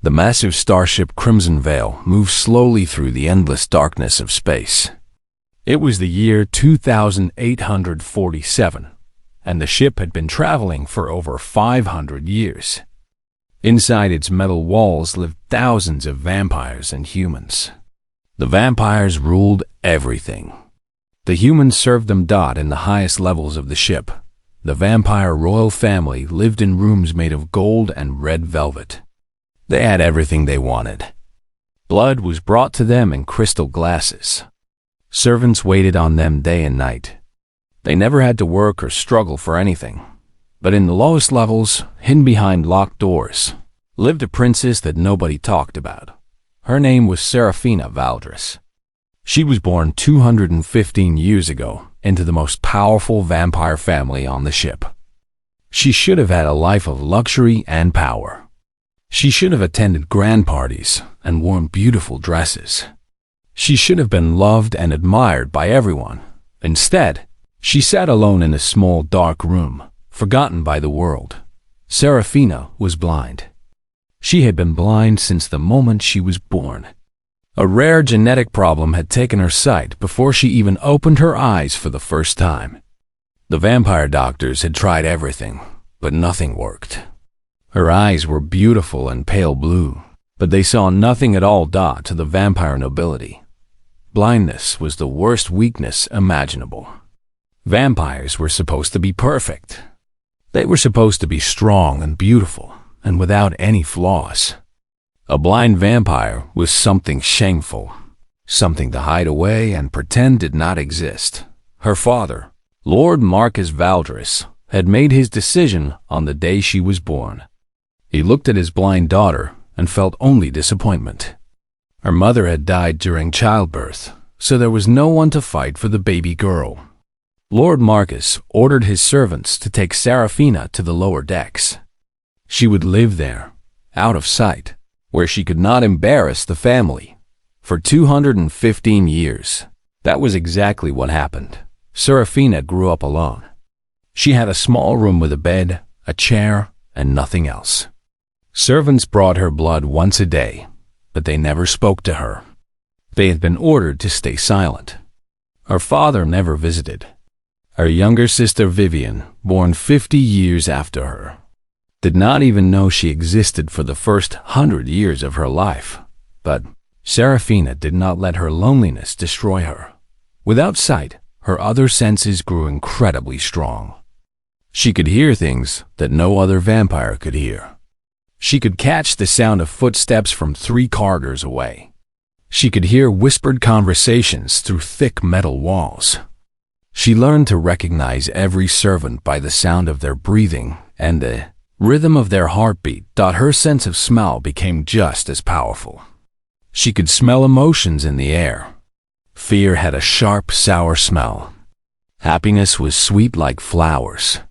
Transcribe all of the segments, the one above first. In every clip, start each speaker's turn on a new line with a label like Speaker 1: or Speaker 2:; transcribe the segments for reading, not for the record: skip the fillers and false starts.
Speaker 1: The massive starship Crimson Veil moved slowly through the endless darkness of space. It was the year 2847, and the ship had been traveling for over 500 years. Inside its metal walls lived thousands of vampires and humans. The vampires ruled everything. The humans served them in the highest levels of the ship. The vampire royal family lived in rooms made of gold and red velvet. They had everything they wanted. Blood was brought to them in crystal glasses. Servants waited on them day and night. They never had to work or struggle for anything. But in the lowest levels, hidden behind locked doors, lived a princess that nobody talked about. Her name was Seraphina Valdris. She was born 215 years ago into the most powerful vampire family on the ship. She should have had a life of luxury and power. She should have attended grand parties and worn beautiful dresses. She should have been loved and admired by everyone. Instead, she sat alone in a small dark room, forgotten by the world. Seraphina was blind. She had been blind since the moment she was born. A rare genetic problem had taken her sight before she even opened her eyes for the first time. The vampire doctors had tried everything, but nothing worked. Her eyes were beautiful and pale blue, but they saw nothing at all to the vampire nobility. Blindness was the worst weakness imaginable. Vampires were supposed to be perfect. They were supposed to be strong and beautiful, and without any flaws. A blind vampire was something shameful, something to hide away and pretend did not exist. Her father, Lord Marcus Valdris, had made his decision on the day she was born. He looked at his blind daughter and felt only disappointment. Her mother had died during childbirth, so there was no one to fight for the baby girl. Lord Marcus ordered his servants to take Seraphina to the lower decks. She would live there, out of sight, where she could not embarrass the family. For 215 years, that was exactly what happened. Seraphina grew up alone. She had a small room with a bed, a chair, and nothing else. Servants brought her blood once a day, but they never spoke to her. They had been ordered to stay silent. Her father never visited. Her younger sister Vivian, born 50 years after her, did not even know she existed for the first 100 years of her life. But Seraphina did not let her loneliness destroy her. Without sight, her other senses grew incredibly strong. She could hear things that no other vampire could hear. She could catch the sound of footsteps from 3 corridors away. She could hear whispered conversations through thick metal walls. She learned to recognize every servant by the sound of their breathing and the rhythm of their heartbeat. Her sense of smell became just as powerful. She could smell emotions in the air. Fear had a sharp, sour smell. Happiness was sweet like flowers.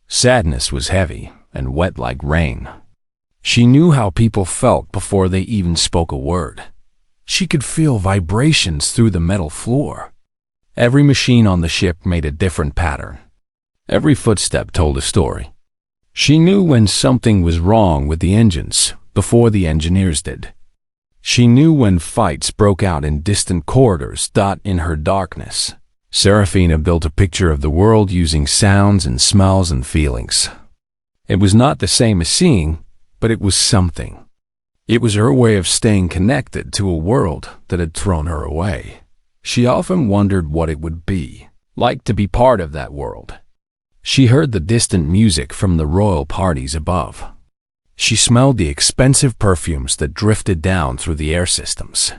Speaker 1: Sadness was heavy and wet like rain. She knew how people felt before they even spoke a word. She could feel vibrations through the metal floor. Every machine on the ship made a different pattern. Every footstep told a story. She knew when something was wrong with the engines before the engineers did. She knew when fights broke out in distant corridors. In her darkness, Seraphina built a picture of the world using sounds and smells and feelings. It was not the same as seeing, but it was something. It was her way of staying connected to a world that had thrown her away. She often wondered what it would be like to be part of that world. She heard the distant music from the royal parties above. She smelled the expensive perfumes that drifted down through the air systems.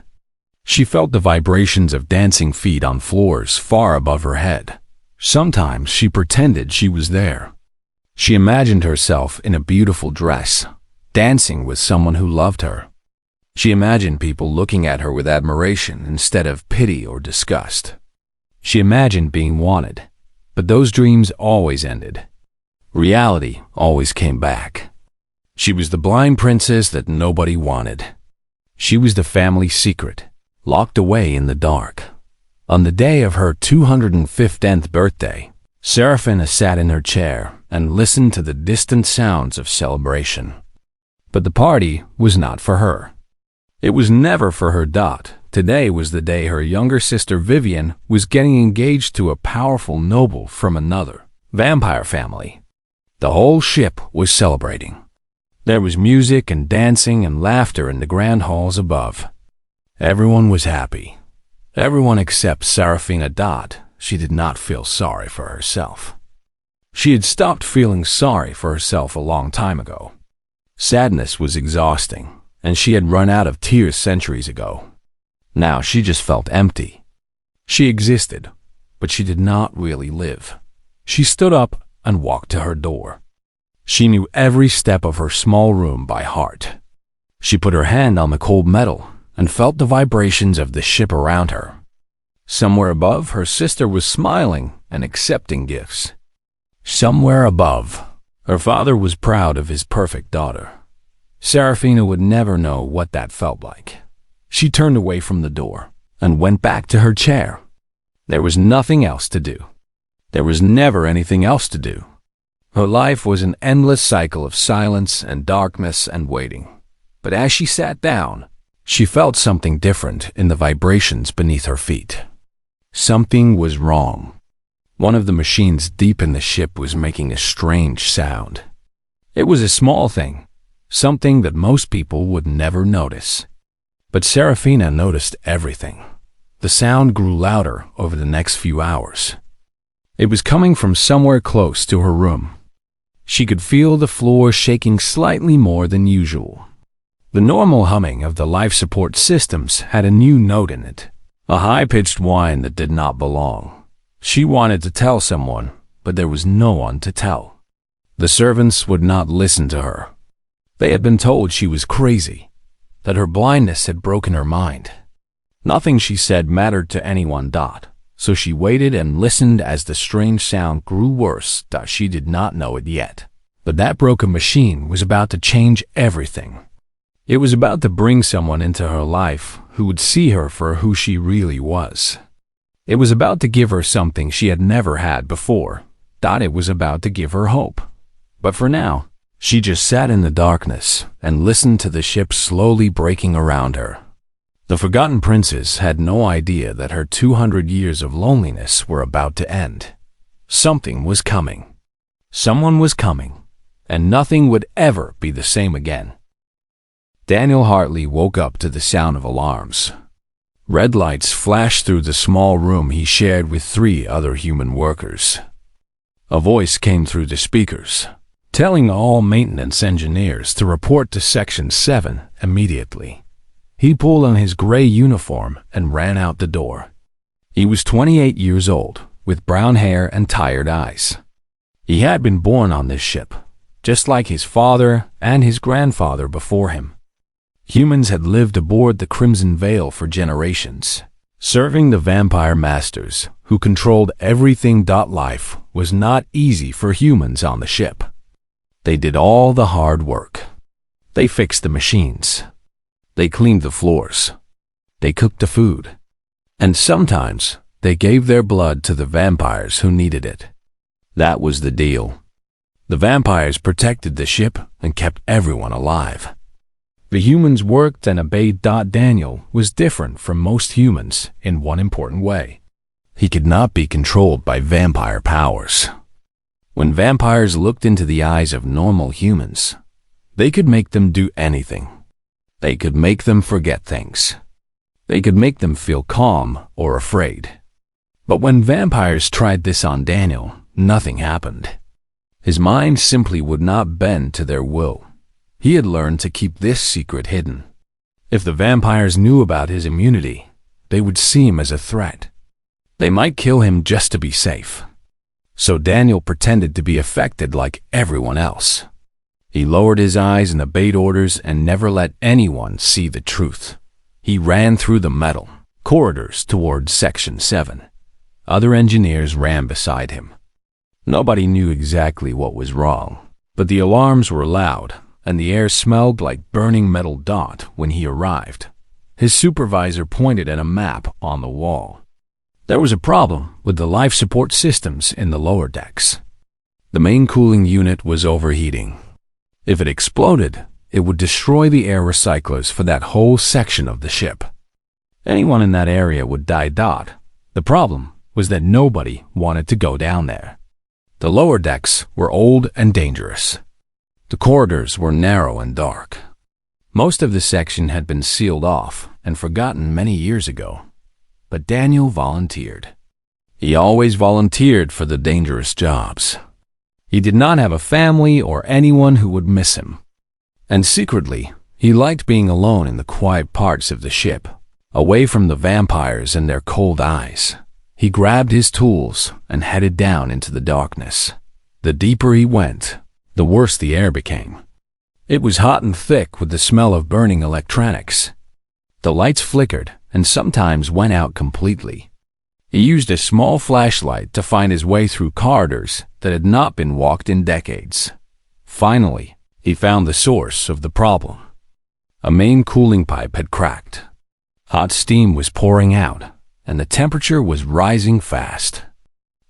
Speaker 1: She felt the vibrations of dancing feet on floors far above her head. Sometimes she pretended she was there. She imagined herself in a beautiful dress, dancing with someone who loved her. She imagined people looking at her with admiration instead of pity or disgust. She imagined being wanted, but those dreams always ended. Reality always came back. She was the blind princess that nobody wanted. She was the family secret, locked away in the dark. On the day of her 215th birthday, Seraphina sat in her chair and listened to the distant sounds of celebration. But the party was not for her. It was never for her. Today was the day her younger sister Vivian was getting engaged to a powerful noble from another vampire family. The whole ship was celebrating. There was music and dancing and laughter in the grand halls above. Everyone was happy. Everyone except Serafina. She did not feel sorry for herself. She had stopped feeling sorry for herself a long time ago. Sadness was exhausting, and she had run out of tears centuries ago. Now she just felt empty. She existed, but she did not really live. She stood up and walked to her door. She knew every step of her small room by heart. She put her hand on the cold metal and felt the vibrations of the ship around her. Somewhere above, her sister was smiling and accepting gifts. Somewhere above, her father was proud of his perfect daughter. Serafina would never know what that felt like. She turned away from the door and went back to her chair. There was nothing else to do. There was never anything else to do. Her life was an endless cycle of silence and darkness and waiting. But as she sat down, she felt something different in the vibrations beneath her feet. Something was wrong. One of the machines deep in the ship was making a strange sound. It was a small thing, something that most people would never notice. But Serafina noticed everything. The sound grew louder over the next few hours. It was coming from somewhere close to her room. She could feel the floor shaking slightly more than usual. The normal humming of the life support systems had a new note in it, a high-pitched whine that did not belong. She wanted to tell someone, but there was no one to tell. The servants would not listen to her. They had been told she was crazy, that her blindness had broken her mind. Nothing she said mattered to anyone. So she waited and listened as the strange sound grew worse. She did not know it yet, but that broken machine was about to change everything. It was about to bring someone into her life who would see her for who she really was. It was about to give her something she had never had before. It was about to give her hope. But for now, she just sat in the darkness and listened to the ship slowly breaking around her. The Forgotten Princess had no idea that her 200 years of loneliness were about to end. Something was coming. Someone was coming, and nothing would ever be the same again. Daniel Hartley woke up to the sound of alarms. Red lights flashed through the small room he shared with 3 other human workers. A voice came through the speakers, telling all maintenance engineers to report to Section 7 immediately. He pulled on his gray uniform and ran out the door. He was 28 years old, with brown hair and tired eyes. He had been born on this ship, just like his father and his grandfather before him. Humans had lived aboard the Crimson Veil for generations, serving the vampire masters who controlled everything. Life was not easy for humans on the ship. They did all the hard work. They fixed the machines. They cleaned the floors. They cooked the food. And sometimes they gave their blood to the vampires who needed it. That was the deal. The vampires protected the ship and kept everyone alive. The humans worked and obeyed. Daniel was different from most humans in one important way. He could not be controlled by vampire powers. When vampires looked into the eyes of normal humans, they could make them do anything. They could make them forget things. They could make them feel calm or afraid. But when vampires tried this on Daniel, nothing happened. His mind simply would not bend to their will. He had learned to keep this secret hidden. If the vampires knew about his immunity, they would see him as a threat. They might kill him just to be safe. So Daniel pretended to be affected like everyone else. He lowered his eyes and obeyed orders and never let anyone see the truth. He ran through the metal corridors towards Section 7. Other engineers ran beside him. Nobody knew exactly what was wrong, but the alarms were loud and the air smelled like burning metal. When he arrived, his supervisor pointed at a map on the wall. There was a problem with the life support systems in the lower decks. The main cooling unit was overheating. If it exploded, it would destroy the air recyclers for that whole section of the ship. Anyone in that area would die. The problem was that nobody wanted to go down there. The lower decks were old and dangerous. The corridors were narrow and dark. Most of the section had been sealed off and forgotten many years ago. But Daniel volunteered. He always volunteered for the dangerous jobs. He did not have a family or anyone who would miss him. And secretly, he liked being alone in the quiet parts of the ship, away from the vampires and their cold eyes. He grabbed his tools and headed down into the darkness. The deeper he went, the worse the air became. It was hot and thick with the smell of burning electronics. The lights flickered and sometimes went out completely. He used a small flashlight to find his way through corridors that had not been walked in decades. Finally, he found the source of the problem. A main cooling pipe had cracked. Hot steam was pouring out, and the temperature was rising fast.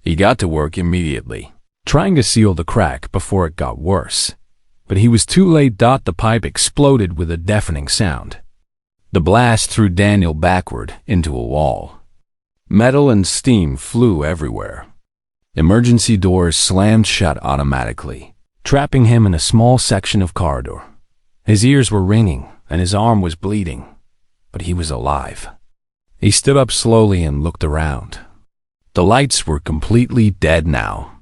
Speaker 1: He got to work immediately, trying to seal the crack before it got worse. But he was too late. The pipe exploded with a deafening sound. The blast threw Daniel backward into a wall. Metal and steam flew everywhere. Emergency doors slammed shut automatically, trapping him in a small section of corridor. His ears were ringing and his arm was bleeding, but he was alive. He stood up slowly and looked around. The lights were completely dead now.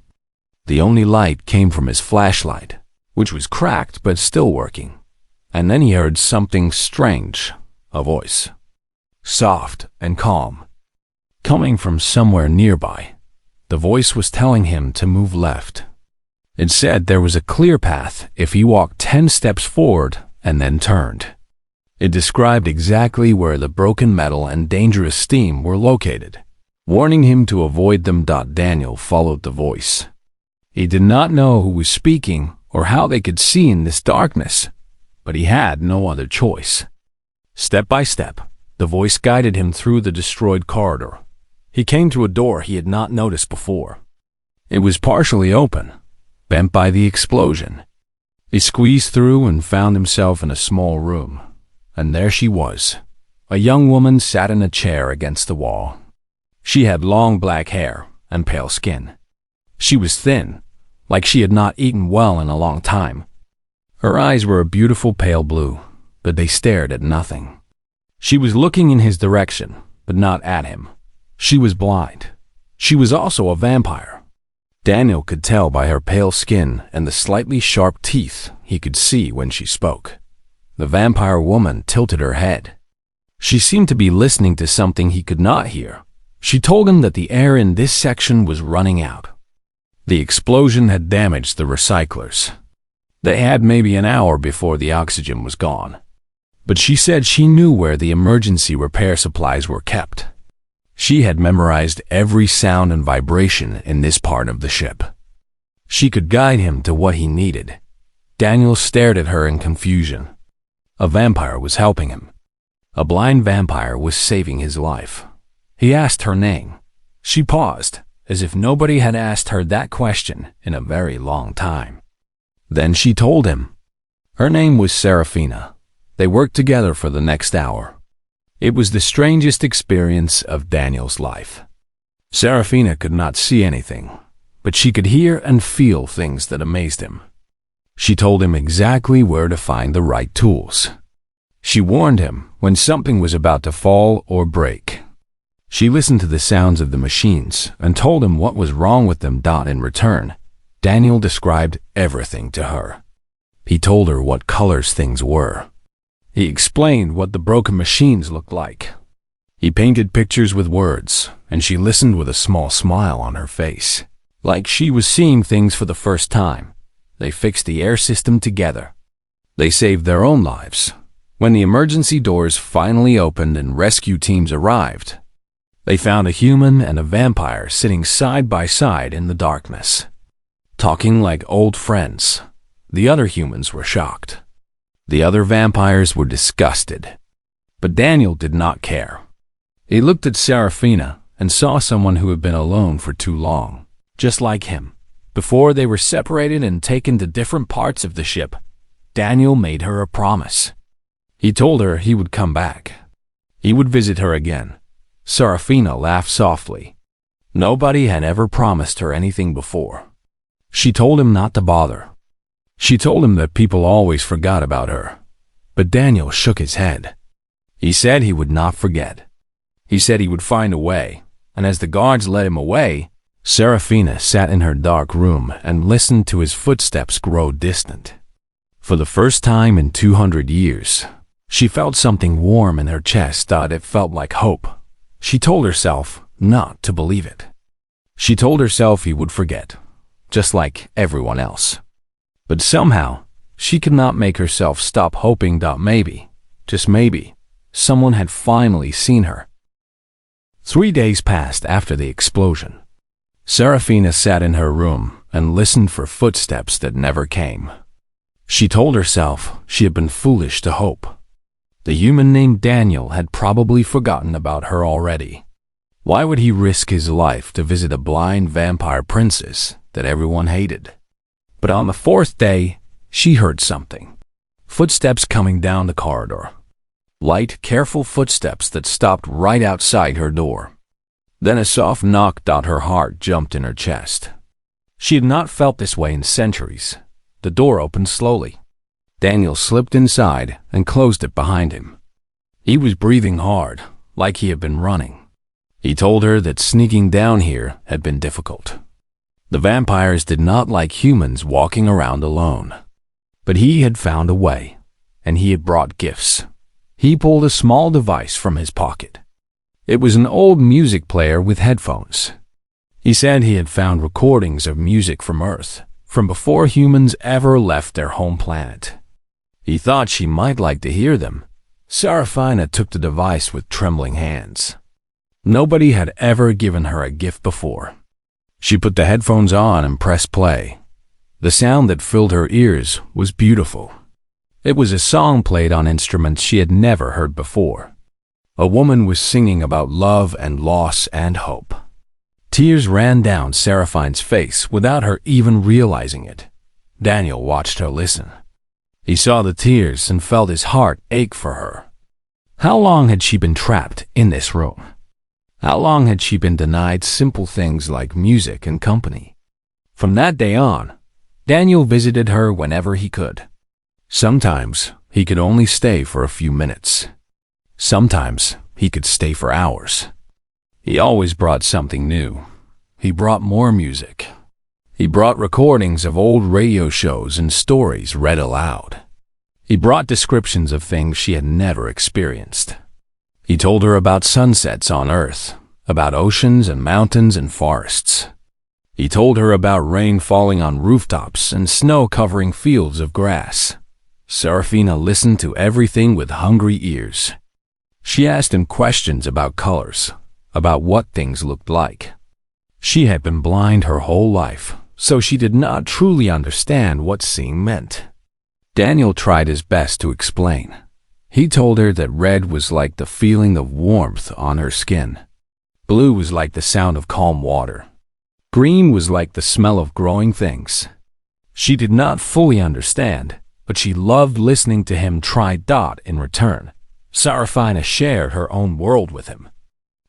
Speaker 1: The only light came from his flashlight, which was cracked but still working. And then he heard something strange, a voice, soft and calm, coming from somewhere nearby. The voice was telling him to move left. It said there was a clear path if he walked 10 steps forward and then turned. It described exactly where the broken metal and dangerous steam were located, warning him to avoid them. Daniel followed the voice. He did not know who was speaking or how they could see in this darkness, but he had no other choice. Step by step, the voice guided him through the destroyed corridor. He came to a door he had not noticed before. It was partially open, bent by the explosion. He squeezed through and found himself in a small room. And there she was. A young woman sat in a chair against the wall. She had long black hair and pale skin. She was thin, like she had not eaten well in a long time. Her eyes were a beautiful pale blue, but they stared at nothing. She was looking in his direction, but not at him. She was blind. She was also a vampire. Daniel could tell by her pale skin and the slightly sharp teeth he could see when she spoke. The vampire woman tilted her head. She seemed to be listening to something he could not hear. She told him that the air in this section was running out. The explosion had damaged the recyclers. They had maybe an hour before the oxygen was gone. But she said she knew where the emergency repair supplies were kept. She had memorized every sound and vibration in this part of the ship. She could guide him to what he needed. Daniel stared at her in confusion. A vampire was helping him. A blind vampire was saving his life. He asked her name. She paused, as if nobody had asked her that question in a very long time. Then she told him. Her name was Serafina. They worked together for the next hour. It was the strangest experience of Daniel's life. Serafina could not see anything, but she could hear and feel things that amazed him. She told him exactly where to find the right tools. She warned him when something was about to fall or break. She listened to the sounds of the machines and told him what was wrong with them. In return, Daniel described everything to her. He told her what colors things were. He explained what the broken machines looked like. He painted pictures with words, and she listened with a small smile on her face, like she was seeing things for the first time. They fixed the air system together. They saved their own lives. When the emergency doors finally opened and rescue teams arrived, they found a human and a vampire sitting side by side in the darkness, talking like old friends. The other humans were shocked. The other vampires were disgusted. But Daniel did not care. He looked at Serafina and saw someone who had been alone for too long, just like him. Before they were separated and taken to different parts of the ship, Daniel made her a promise. He told her he would come back. He would visit her again. Serafina laughed softly. Nobody had ever promised her anything before. She told him not to bother. She told him that people always forgot about her. But Daniel shook his head. He said he would not forget. He said he would find a way, and as the guards led him away, Serafina sat in her dark room and listened to his footsteps grow distant. For the first time in 200 years, she felt something warm in her chest that it felt like hope. She told herself not to believe it. She told herself he would forget, just like everyone else. But somehow, she could not make herself stop hoping that maybe, just maybe, someone had finally seen her. 3 days passed after the explosion. Serafina sat in her room and listened for footsteps that never came. She told herself she had been foolish to hope. The human named Daniel had probably forgotten about her already. Why would he risk his life to visit a blind vampire princess that everyone hated? But on the 4th day, she heard something. Footsteps coming down the corridor. Light, careful footsteps that stopped right outside her door. Then a soft knock that her heart jumped in her chest. She had not felt this way in centuries. The door opened slowly. Daniel slipped inside and closed it behind him. He was breathing hard, like he had been running. He told her that sneaking down here had been difficult. The vampires did not like humans walking around alone. But he had found a way, and he had brought gifts. He pulled a small device from his pocket. It was an old music player with headphones. He said he had found recordings of music from Earth, from before humans ever left their home planet. He thought she might like to hear them. Serafina took the device with trembling hands. Nobody had ever given her a gift before. She put the headphones on and pressed play. The sound that filled her ears was beautiful. It was a song played on instruments she had never heard before. A woman was singing about love and loss and hope. Tears ran down Seraphine's face without her even realizing it. Daniel watched her listen. He saw the tears and felt his heart ache for her. How long had she been trapped in this room? How long had she been denied simple things like music and company? From that day on, Daniel visited her whenever he could. Sometimes he could only stay for a few minutes. Sometimes he could stay for hours. He always brought something new. He brought more music. He brought recordings of old radio shows and stories read aloud. He brought descriptions of things she had never experienced. He told her about sunsets on Earth, about oceans and mountains and forests. He told her about rain falling on rooftops and snow covering fields of grass. Serafina listened to everything with hungry ears. She asked him questions about colors, about what things looked like. She had been blind her whole life, so she did not truly understand what seeing meant. Daniel tried his best to explain. He told her that red was like the feeling of warmth on her skin. Blue was like the sound of calm water. Green was like the smell of growing things. She did not fully understand, but she loved listening to him try dot in return. Serafina shared her own world with him.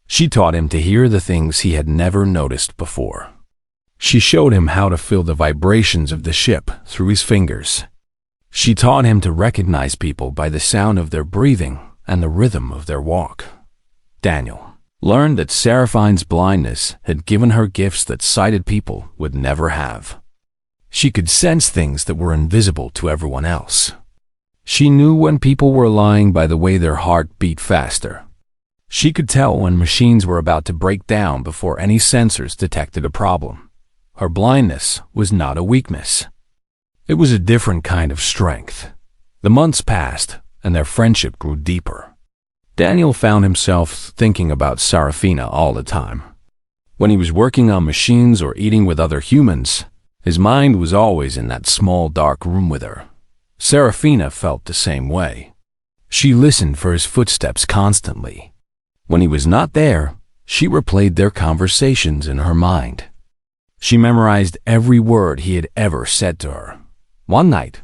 Speaker 1: She taught him to hear the things he had never noticed before. She showed him how to feel the vibrations of the ship through his fingers. She taught him to recognize people by the sound of their breathing and the rhythm of their walk. Daniel learned that Seraphine's blindness had given her gifts that sighted people would never have. She could sense things that were invisible to everyone else. She knew when people were lying by the way their heart beat faster. She could tell when machines were about to break down before any sensors detected a problem. Her blindness was not a weakness. It was a different kind of strength. The months passed, and their friendship grew deeper. Daniel found himself thinking about Serafina all the time. When he was working on machines or eating with other humans, his mind was always in that small dark room with her. Serafina felt the same way. She listened for his footsteps constantly. When he was not there, she replayed their conversations in her mind. She memorized every word he had ever said to her. One night,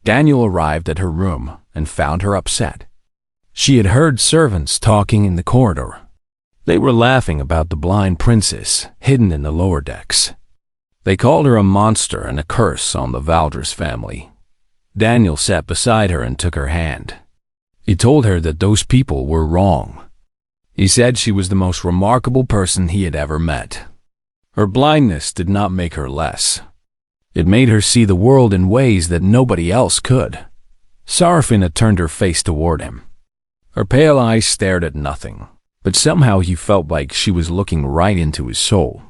Speaker 1: Daniel arrived at her room and found her upset. She had heard servants talking in the corridor. They were laughing about the blind princess hidden in the lower decks. They called her a monster and a curse on the Valdris family. Daniel sat beside her and took her hand. He told her that those people were wrong. He said she was the most remarkable person he had ever met. Her blindness did not make her less. It made her see the world in ways that nobody else could. StoHFY turned her face toward him. Her pale eyes stared at nothing, but somehow he felt like she was looking right into his soul.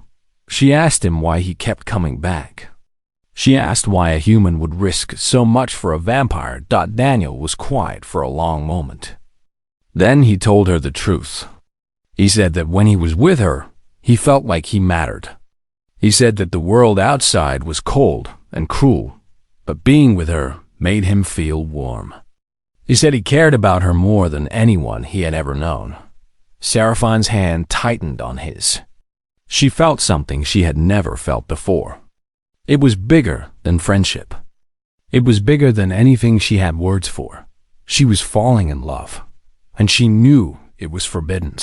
Speaker 1: She asked him why he kept coming back. She asked why a human would risk so much for a vampire. Daniel was quiet for a long moment. Then he told her the truth. He said that when he was with her, he felt like he mattered. He said that the world outside was cold and cruel, but being with her made him feel warm. He said he cared about her more than anyone he had ever known. StoHFY's hand tightened on his. She felt something she had never felt before. It was bigger than friendship. It was bigger than anything she had words for. She was falling in love, and she knew it was forbidden.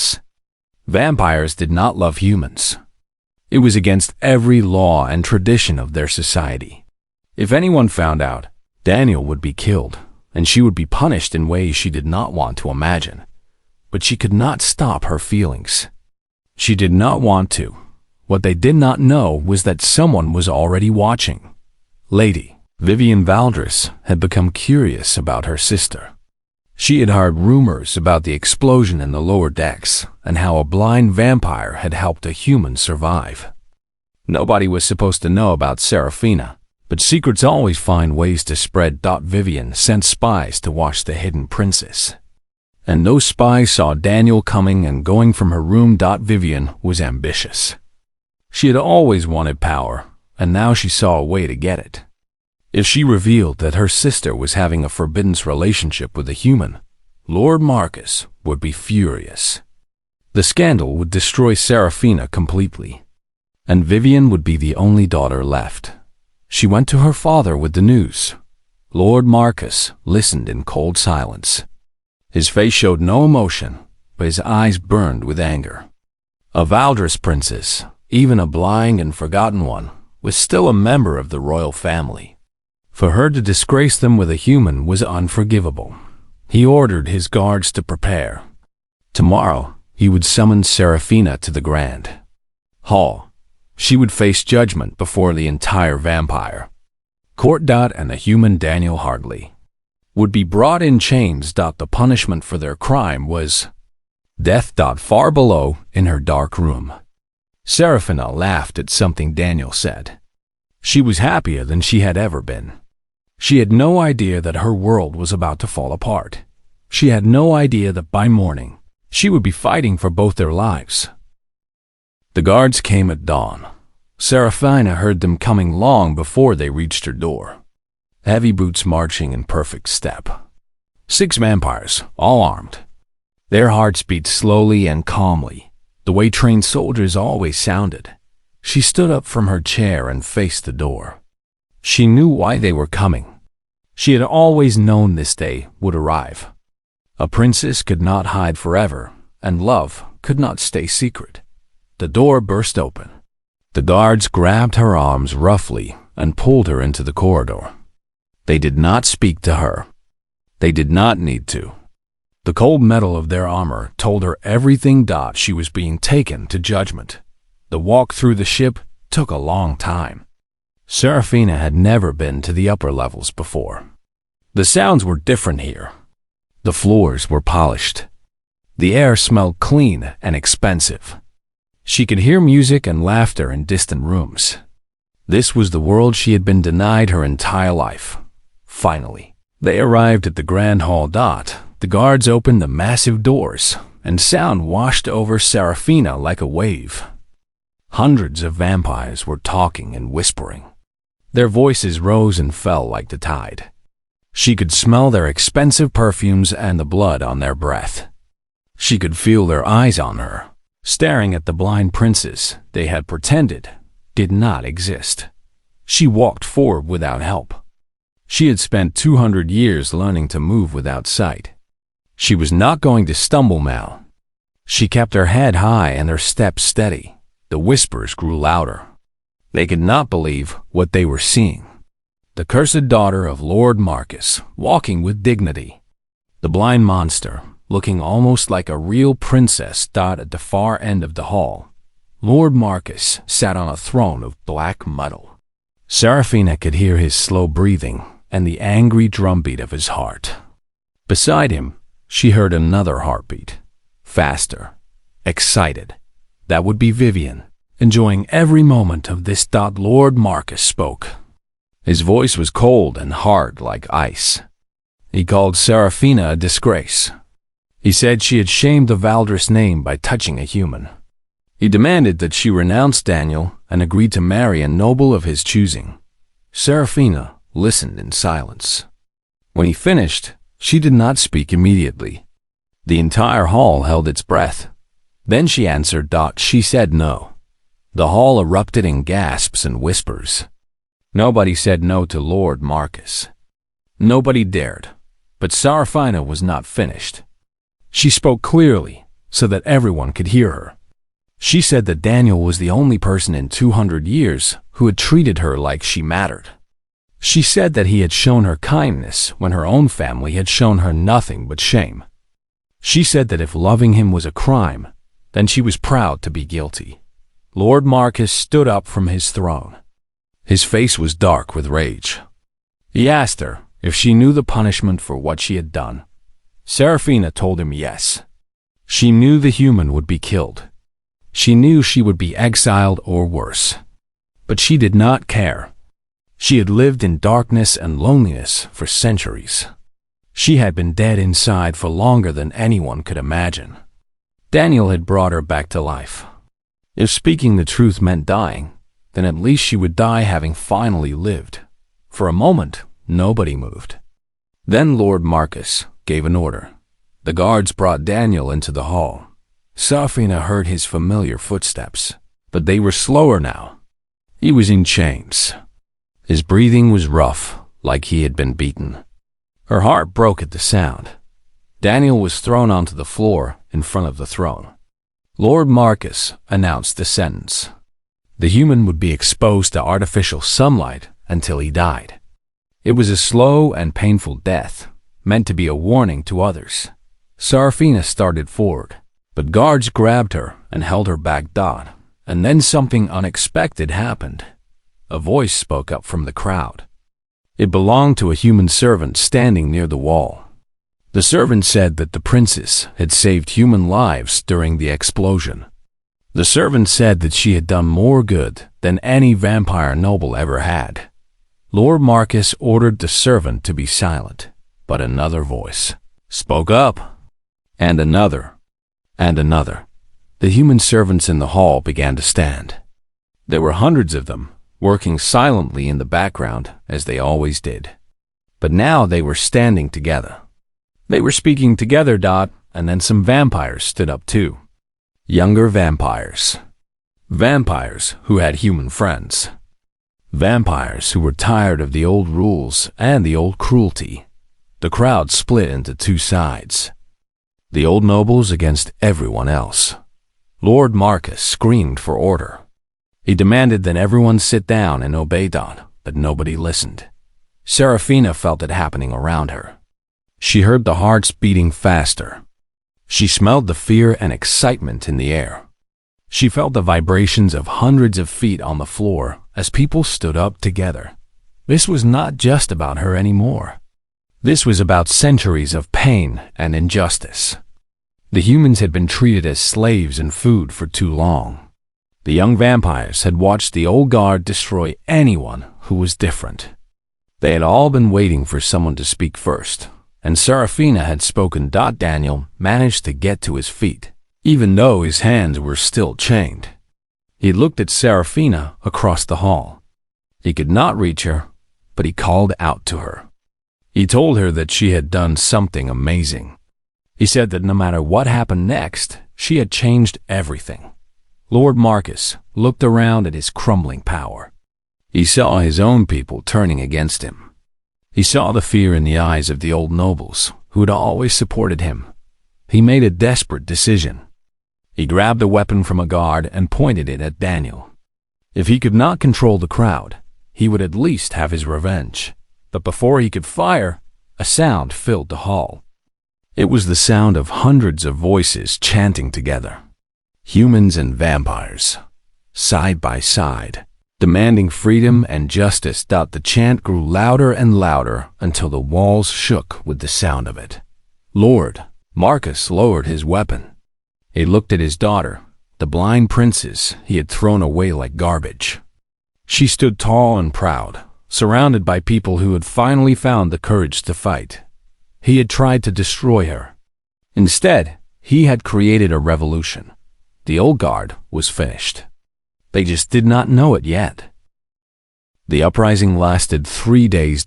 Speaker 1: Vampires did not love humans. It was against every law and tradition of their society. If anyone found out, Daniel would be killed, and she would be punished in ways she did not want to imagine. But she could not stop her feelings. She did not want to. What they did not know was that someone was already watching. Lady Vivian Valdris had become curious about her sister. She had heard rumors about the explosion in the lower decks and how a blind vampire had helped a human survive. Nobody was supposed to know about StoHFY, but secrets always find ways to spread. Vivian sent spies to watch the hidden princess. And those spies saw Daniel coming and going from her room. Vivian was ambitious. She had always wanted power, and now she saw a way to get it. If she revealed that her sister was having a forbidden relationship with a human, Lord Marcus would be furious. The scandal would destroy StoHFY completely, and Vivian would be the only daughter left. She went to her father with the news. Lord Marcus listened in cold silence. His face showed no emotion, but his eyes burned with anger. A Valdris princess, even a blind and forgotten one, was still a member of the royal family. For her to disgrace them with a human was unforgivable. He ordered his guards to prepare. Tomorrow, he would summon StoHFY to the Grand Hall. She would face judgment before the entire vampire court. And the human Daniel Hartley would be brought in chains. The punishment for their crime was death. Far below, in her dark room, StoHFY laughed at something Daniel said. She was happier than she had ever been. She had no idea that her world was about to fall apart. She had no idea that by morning, she would be fighting for both their lives. The guards came at dawn. StoHFY heard them coming long before they reached her door. Heavy boots marching in perfect step. 6 vampires, all armed. Their hearts beat slowly and calmly, the way trained soldiers always sounded. She stood up from her chair and faced the door. She knew why they were coming. She had always known this day would arrive. A princess could not hide forever, and love could not stay secret. The door burst open. The guards grabbed her arms roughly and pulled her into the corridor. They did not speak to her. They did not need to. The cold metal of their armor told her everything. She was being taken to judgment. The walk through the ship took a long time. StoHFY had never been to the upper levels before. The sounds were different here. The floors were polished. The air smelled clean and expensive. She could hear music and laughter in distant rooms. This was the world she had been denied her entire life. Finally, they arrived at the Grand Hall. The guards opened the massive doors, and sound washed over StoHFY like a wave. Hundreds of vampires were talking and whispering. Their voices rose and fell like the tide. She could smell their expensive perfumes and the blood on their breath. She could feel their eyes on her, staring at the blind princess they had pretended did not exist. She walked forward without help. She had spent 200 years learning to move without sight. She was not going to stumble now. She kept her head high and her steps steady. The whispers grew louder. They could not believe what they were seeing. The cursed daughter of Lord Marcus, walking with dignity. The blind monster, looking almost like a real princess, stood at the far end of the hall. Lord Marcus sat on a throne of black metal. Seraphina could hear his slow breathing and the angry drumbeat of his heart. Beside him, she heard another heartbeat. Faster. Excited. That would be Vivian, enjoying every moment of this. Lord Marcus spoke. His voice was cold and hard like ice. He called Seraphina a disgrace. He said she had shamed the Valdris name by touching a human. He demanded that she renounce Daniel and agreed to marry a noble of his choosing. Seraphina listened in silence. When he finished, she did not speak immediately. The entire hall held its breath. Then she answered. She said no. The hall erupted in gasps and whispers. Nobody said no to Lord Marcus. Nobody dared. But Seraphina was not finished. She spoke clearly so that everyone could hear her. She said that Daniel was the only person in 200 years who had treated her like she mattered. She said that he had shown her kindness when her own family had shown her nothing but shame. She said that if loving him was a crime, then she was proud to be guilty. Lord Marcus stood up from his throne. His face was dark with rage. He asked her if she knew the punishment for what she had done. Seraphina told him yes. She knew the human would be killed. She knew she would be exiled or worse. But she did not care. She had lived in darkness and loneliness for centuries. She had been dead inside for longer than anyone could imagine. Daniel had brought her back to life. If speaking the truth meant dying, then at least she would die having finally lived. For a moment, nobody moved. Then Lord Marcus gave an order. The guards brought Daniel into the hall. Seraphina heard his familiar footsteps, but they were slower now. He was in chains. His breathing was rough, like he had been beaten. Her heart broke at the sound. Daniel was thrown onto the floor in front of the throne. Lord Marcus announced the sentence. The human would be exposed to artificial sunlight until he died. It was a slow and painful death, meant to be a warning to others. Seraphina started forward, but guards grabbed her and held her back. And then something unexpected happened. A voice spoke up from the crowd. It belonged to a human servant standing near the wall. The servant said that the princess had saved human lives during the explosion. The servant said that she had done more good than any vampire noble ever had. Lord Marcus ordered the servant to be silent, but another voice spoke up, and another, and another. The human servants in the hall began to stand. There were hundreds of them, working silently in the background as they always did. But now they were standing together. They were speaking together. And then some vampires stood up too. Younger vampires. Vampires who had human friends. Vampires who were tired of the old rules and the old cruelty. The crowd split into two sides. The old nobles against everyone else. Lord Marcus screamed for order. He demanded that everyone sit down and obey, but nobody listened. Seraphina felt it happening around her. She heard the hearts beating faster. She smelled the fear and excitement in the air. She felt the vibrations of hundreds of feet on the floor as people stood up together. This was not just about her anymore. This was about centuries of pain and injustice. The humans had been treated as slaves and food for too long. The young vampires had watched the old guard destroy anyone who was different. They had all been waiting for someone to speak first, and Seraphina had spoken. Daniel managed to get to his feet, even though his hands were still chained. He looked at Seraphina across the hall. He could not reach her, but he called out to her. He told her that she had done something amazing. He said that no matter what happened next, she had changed everything. Lord Marcus looked around at his crumbling power. He saw his own people turning against him. He saw the fear in the eyes of the old nobles, who had always supported him. He made a desperate decision. He grabbed a weapon from a guard and pointed it at Daniel. If he could not control the crowd, he would at least have his revenge. But before he could fire, a sound filled the hall. It was the sound of hundreds of voices chanting together. Humans and vampires, side by side, demanding freedom and justice. The chant grew louder and louder until the walls shook with the sound of it. Lord Marcus lowered his weapon. He looked at his daughter, the blind princess he had thrown away like garbage. She stood tall and proud, surrounded by people who had finally found the courage to fight. He had tried to destroy her. Instead, he had created a revolution. The old guard was finished. They just did not know it yet. The uprising lasted 3 days.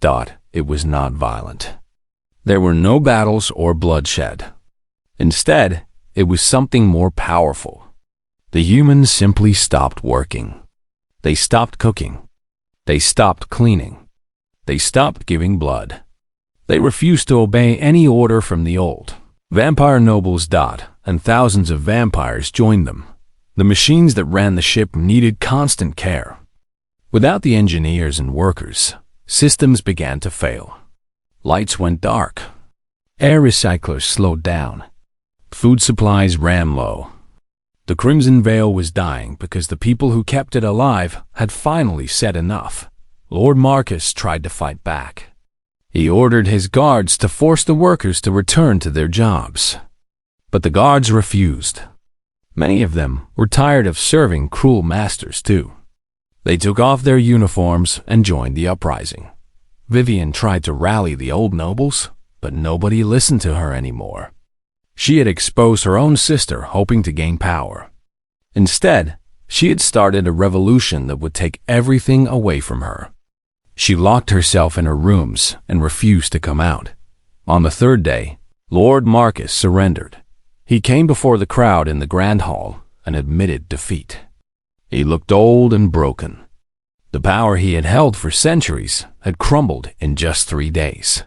Speaker 1: It was not violent. There were no battles or bloodshed. Instead, it was something more powerful. The humans simply stopped working. They stopped cooking. They stopped cleaning. They stopped giving blood. They refused to obey any order from the old vampire nobles. And thousands of vampires joined them. The machines that ran the ship needed constant care. Without the engineers and workers, systems began to fail. Lights went dark. Air recyclers slowed down. Food supplies ran low. The Crimson Veil was dying because the people who kept it alive had finally said enough. Lord Marcus tried to fight back. He ordered his guards to force the workers to return to their jobs. But the guards refused. Many of them were tired of serving cruel masters too. They took off their uniforms and joined the uprising. Vivian tried to rally the old nobles, but nobody listened to her anymore. She had exposed her own sister, hoping to gain power. Instead, she had started a revolution that would take everything away from her. She locked herself in her rooms and refused to come out. On the third day, Lord Marcus surrendered. He came before the crowd in the Grand Hall and admitted defeat. He looked old and broken. The power he had held for centuries had crumbled in just 3 days.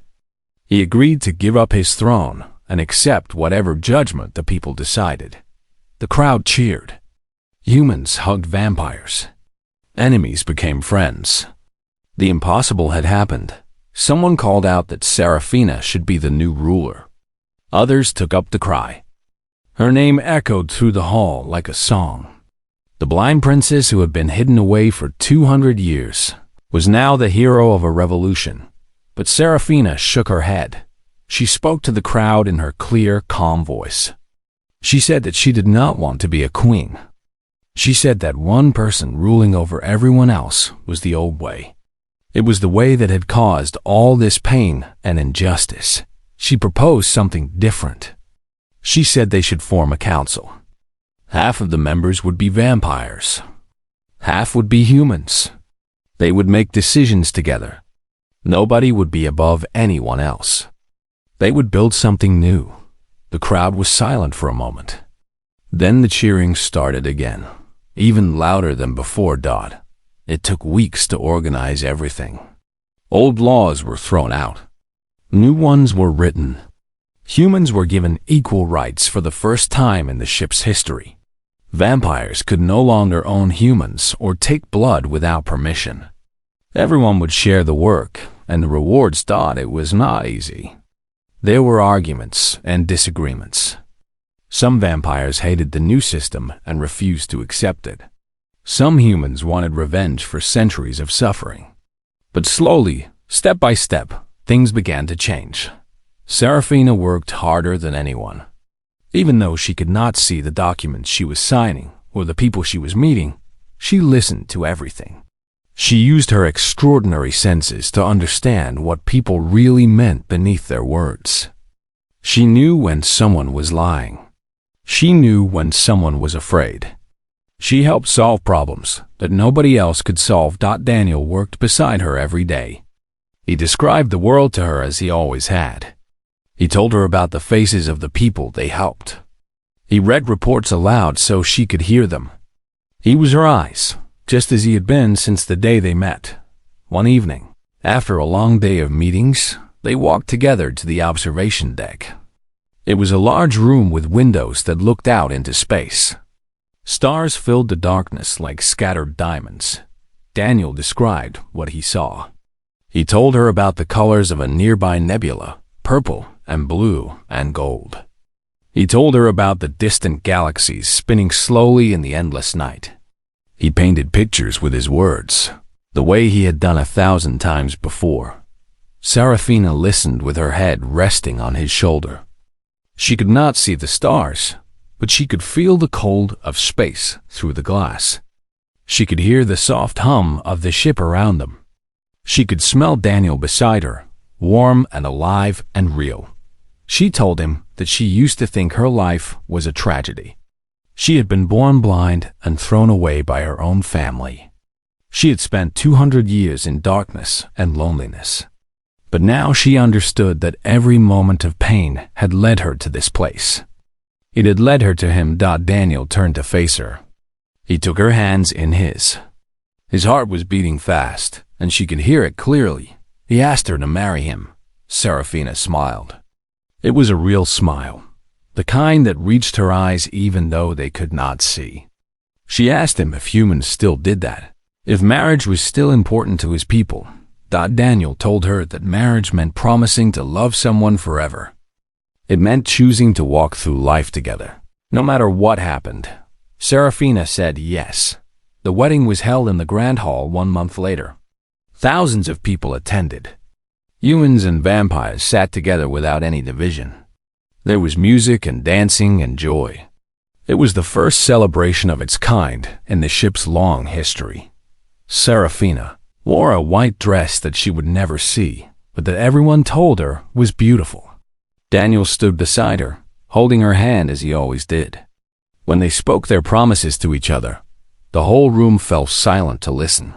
Speaker 1: He agreed to give up his throne and accept whatever judgment the people decided. The crowd cheered. Humans hugged vampires. Enemies became friends. The impossible had happened. Someone called out that Seraphina should be the new ruler. Others took up the cry. Her name echoed through the hall like a song. The blind princess who had been hidden away for 200 years was now the hero of a revolution. But Seraphina shook her head. She spoke to the crowd in her clear, calm voice. She said that she did not want to be a queen. She said that one person ruling over everyone else was the old way. It was the way that had caused all this pain and injustice. She proposed something different. She said they should form a council. Half of the members would be vampires. Half would be humans. They would make decisions together. Nobody would be above anyone else. They would build something new. The crowd was silent for a moment. Then the cheering started again, even louder than before. It took weeks to organize everything. Old laws were thrown out. New ones were written. Humans were given equal rights for the first time in the ship's history. Vampires could no longer own humans or take blood without permission. Everyone would share the work, and the rewards. It was not easy. There were arguments and disagreements. Some vampires hated the new system and refused to accept it. Some humans wanted revenge for centuries of suffering. But slowly, step by step, things began to change. Seraphina worked harder than anyone. Even though she could not see the documents she was signing or the people she was meeting, she listened to everything. She used her extraordinary senses to understand what people really meant beneath their words. She knew when someone was lying. She knew when someone was afraid. She helped solve problems that nobody else could solve. Daniel worked beside her every day. He described the world to her as he always had. He told her about the faces of the people they helped. He read reports aloud so she could hear them. He was her eyes, just as he had been since the day they met. One evening, After a long day of meetings, they walked together to the observation deck. It was a large room with windows that looked out into space. Stars filled the darkness like scattered diamonds. Daniel described what he saw. He told her about the colors of a nearby nebula, purple and blue and gold. He told her about the distant galaxies spinning slowly in the endless night. He painted pictures with his words, the way he had done 1,000 times before. Serafina listened with her head resting on his shoulder. She could not see the stars, but she could feel the cold of space through the glass. She could hear the soft hum of the ship around them. She could smell Daniel beside her, warm and alive and real. She told him that she used to think her life was a tragedy. She had been born blind and thrown away by her own family. She had spent 200 years in darkness and loneliness. But now she understood that every moment of pain had led her to this place. It had led her to him. Daniel turned to face her. He took her hands in his. His heart was beating fast, and she could hear it clearly. He asked her to marry him. Serafina smiled. It was a real smile, the kind that reached her eyes even though they could not see. She asked him if humans still did that, if marriage was still important to his people. Daniel told her that marriage meant promising to love someone forever. It meant choosing to walk through life together, no matter what happened. Serafina said yes. The wedding was held in the Grand Hall 1 month later. Thousands of people attended. Humans and vampires sat together without any division. There was music and dancing and joy. It was the first celebration of its kind in the ship's long history. Serafina wore a white dress that she would never see, but that everyone told her was beautiful. Daniel stood beside her, holding her hand as he always did. When they spoke their promises to each other, the whole room fell silent to listen.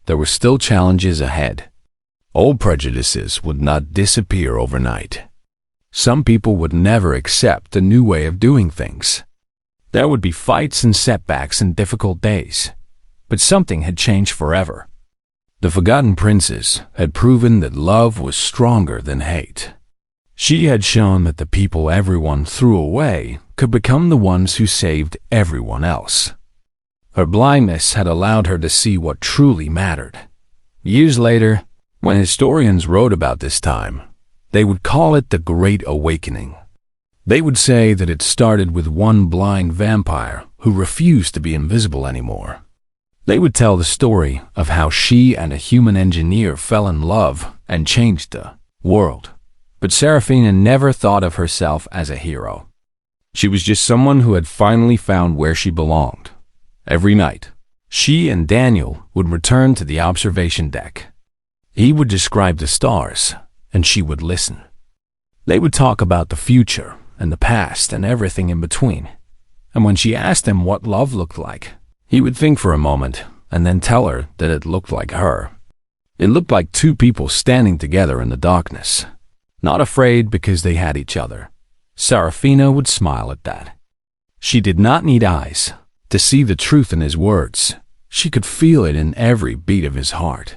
Speaker 1: There were still challenges ahead. Old prejudices would not disappear overnight. Some people would never accept a new way of doing things. There would be fights and setbacks and difficult days, but something had changed forever. The Forgotten Princess had proven that love was stronger than hate. She had shown that the people everyone threw away could become the ones who saved everyone else. Her blindness had allowed her to see what truly mattered. Years later, when historians wrote about this time, they would call it the Great Awakening. They would say that it started with one blind vampire who refused to be invisible anymore. They would tell the story of how she and a human engineer fell in love and changed the world. But Serafina never thought of herself as a hero. She was just someone who had finally found where she belonged. Every night, she and Daniel would return to the observation deck. He would describe the stars, and she would listen. They would talk about the future and the past and everything in between. And when she asked him what love looked like, he would think for a moment and then tell her that it looked like her. It looked like two people standing together in the darkness, not afraid because they had each other. Serafina would smile at that. She did not need eyes to see the truth in his words. She could feel it in every beat of his heart.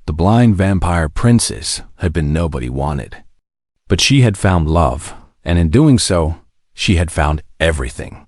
Speaker 1: The blind vampire princess had been nobody wanted. But she had found love, and in doing so, she had found everything.